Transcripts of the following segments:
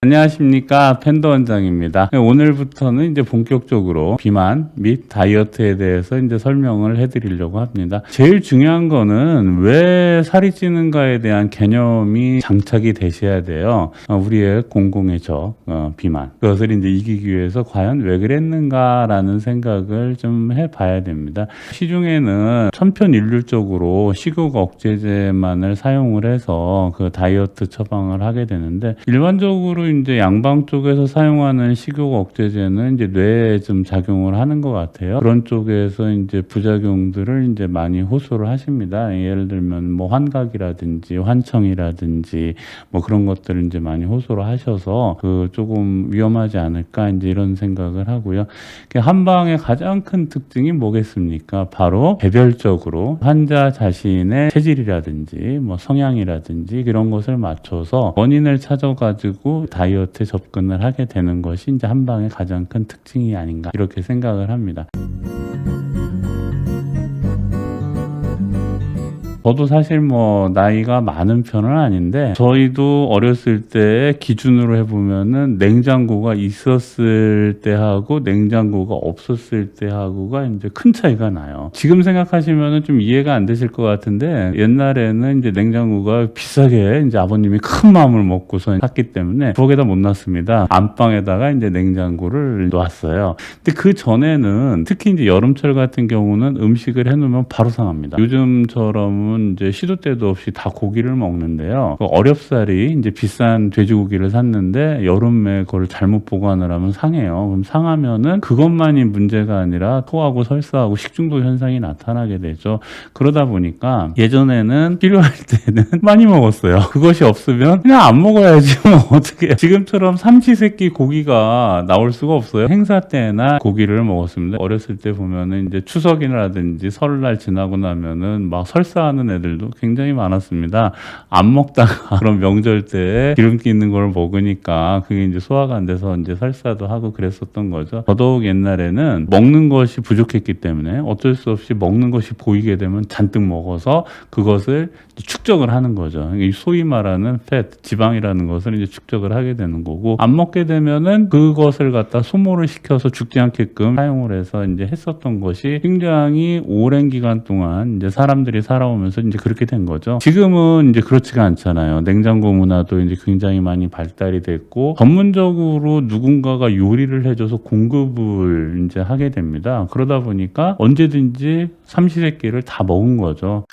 안녕하십니까, 팬더 원장입니다. 오늘부터는 이제 본격적으로 비만 및 다이어트에 대해서 이제 설명을 해드리려고 합니다. 제일 중요한 거는 왜 살이 찌는가에 대한 개념이 장착이 되셔야 돼요. 우리의 공공의 적, 비만. 그것을 이제 이기기 위해서 과연 왜 그랬는가라는 생각을 좀 해봐야 됩니다. 시중에는 천편일률적으로 식욕 억제제만을 사용을 해서 그 다이어트 처방을 하게 되는데, 일반적으로 이제 양방 쪽에서 사용하는 식욕 억제제는 이제 뇌에 좀 작용을 하는 것 같아요. 그런 쪽에서 이제 부작용들을 이제 많이 호소를 하십니다. 예를 들면 뭐 환각이라든지 환청이라든지 뭐 그런 것들을 이제 많이 호소를 하셔서 그 조금 위험하지 않을까 이제 이런 생각을 하고요. 한방의 가장 큰 특징이 뭐겠습니까? 바로 개별적으로 환자 자신의 체질이라든지 뭐 성향이라든지 이런 것을 맞춰서 원인을 찾아가지고 다이어트에 접근을 하게 되는 것이 이제 한방의 가장 큰 특징이 아닌가 이렇게 생각을 합니다. 저도 사실 뭐 나이가 많은 편은 아닌데, 저희도 어렸을 때 기준으로 해보면은 냉장고가 있었을 때하고 냉장고가 없었을 때하고가 이제 큰 차이가 나요. 지금 생각하시면은 좀 이해가 안 되실 것 같은데, 옛날에는 이제 냉장고가 비싸게 이제 아버님이 큰 마음을 먹고서 샀기 때문에 부엌에다 못 놨습니다. 안방에다가 이제 냉장고를 놨어요. 근데 그 전에는 특히 이제 여름철 같은 경우는 음식을 해놓으면 바로 상합니다. 요즘처럼 이제 시도 때도 없이 다 고기를 먹는데요. 그 어렵사리 이제 비싼 돼지고기를 샀는데 여름에 그걸 잘못 보관을 하면 상해요. 그럼 상하면은 그것만이 문제가 아니라 토하고 설사하고 식중독 현상이 나타나게 되죠. 그러다 보니까 예전에는 필요할 때는 많이 먹었어요. 그것이 없으면 그냥 안 먹어야지 뭐 어떻게. 지금처럼 삼시세끼 고기가 나올 수가 없어요. 행사 때나 고기를 먹었습니다. 어렸을 때 보면은 이제 추석이라든지 설날 지나고 나면은 막 설사하는 애들도 굉장히 많았습니다. 안 먹다가 그런 명절 때 기름기 있는 걸 먹으니까 그게 이제 소화가 안 돼서 이제 설사도 하고 그랬었던 거죠. 더더욱 옛날에는 먹는 것이 부족했기 때문에 어쩔 수 없이 먹는 것이 보이게 되면 잔뜩 먹어서 그것을 축적을 하는 거죠. 소위 말하는 지방이라는 것을 이제 축적을 하게 되는 거고, 안 먹게 되면은 그것을 갖다 소모를 시켜서 죽지 않게끔 사용을 해서 이제 했었던 것이 굉장히 오랜 기간 동안 이제 사람들이 살아오면서 이제 그렇게 된 거죠. 지금은 이제 그렇지가 않잖아요. 냉장고 문화도 이제 굉장히 많이 발달이 됐고, 전문적으로 누군가가 요리를 해줘서 공급을 이제 하게 됩니다. 그러다 보니까 언제든지 삼시세끼를 다 먹은 거죠.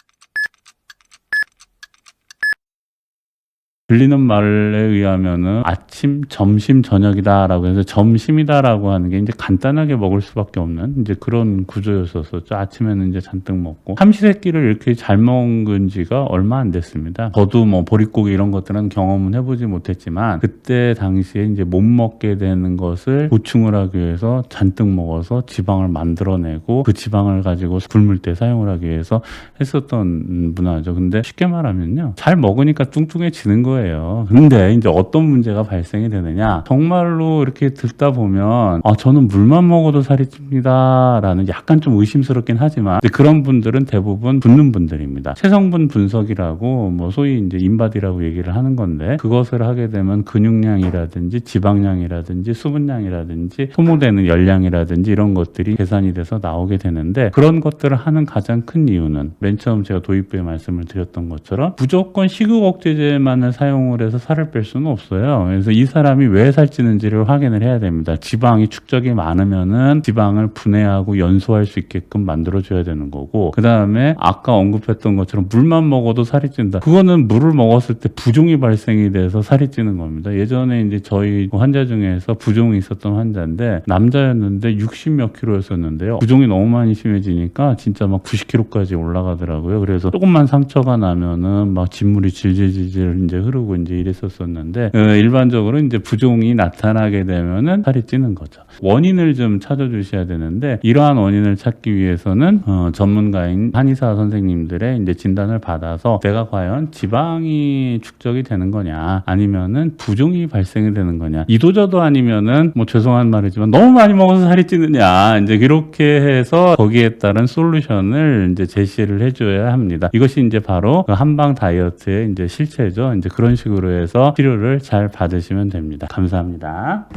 들리는 말에 의하면은 아침, 점심, 저녁이다라고 해서 점심이다라고 하는 게 이제 간단하게 먹을 수밖에 없는 이제 그런 구조였었죠. 아침에는 이제 잔뜩 먹고, 삼시세끼를 이렇게 잘 먹은 지가 얼마 안 됐습니다. 저도 뭐 보릿고기 이런 것들은 경험은 해보지 못했지만, 그때 당시에 이제 못 먹게 되는 것을 보충을 하기 위해서 잔뜩 먹어서 지방을 만들어내고 그 지방을 가지고 굶을 때 사용을 하기 위해서 했었던 문화죠. 근데 쉽게 말하면요, 잘 먹으니까 뚱뚱해지는 거예요. 근데 이제 어떤 문제가 발생이 되느냐, 정말로 이렇게 듣다 보면 저는 물만 먹어도 살이 찝니다 라는 약간 좀 의심스럽긴 하지만, 그런 분들은 대부분 붓는 분들입니다. 체성분 분석이라고 뭐 소위 이제 인바디라고 얘기를 하는 건데, 그것을 하게 되면 근육량이라든지 지방량이라든지 수분량이라든지 소모되는 열량이라든지 이런 것들이 계산이 돼서 나오게 되는데, 그런 것들을 하는 가장 큰 이유는 맨 처음 제가 도입부에 말씀을 드렸던 것처럼 무조건 식욕 억제제만을 사용을 해서 살을 뺄 수는 없어요. 그래서 이 사람이 왜 살찌는지를 확인을 해야 됩니다. 지방이 축적이 많으면은 지방을 분해하고 연소할 수 있게끔 만들어줘야 되는 거고, 그 다음에 아까 언급했던 것처럼 물만 먹어도 살이 찐다. 그거는 물을 먹었을 때 부종이 발생이 돼서 살이 찌는 겁니다. 예전에 이제 저희 환자 중에서 부종이 있었던 환자인데, 남자였는데 60 몇 킬로였었는데요. 부종이 너무 많이 심해지니까 진짜 막 90킬로까지 올라가더라고요. 그래서 조금만 상처가 나면은 막 진물이 질질질질 이제 흐르고 이제 이랬었었는데, 일반적으로 이제 부종이 나타나게 되면은 살이 찌는 거죠. 원인을 좀 찾아주셔야 되는데, 이러한 원인을 찾기 위해서는 전문가인 한의사 선생님들의 이제 진단을 받아서 내가 과연 지방이 축적이 되는 거냐, 아니면은 부종이 발생이 되는 거냐, 이도저도 아니면은 뭐 죄송한 말이지만 너무 많이 먹어서 살이 찌느냐, 이제 이렇게 해서 거기에 따른 솔루션을 이제 제시를 해줘야 합니다. 이것이 이제 바로 그 한방 다이어트의 이제 실체죠. 이제 그런 식으로 해서 치료를 잘 받으시면 됩니다. 감사합니다.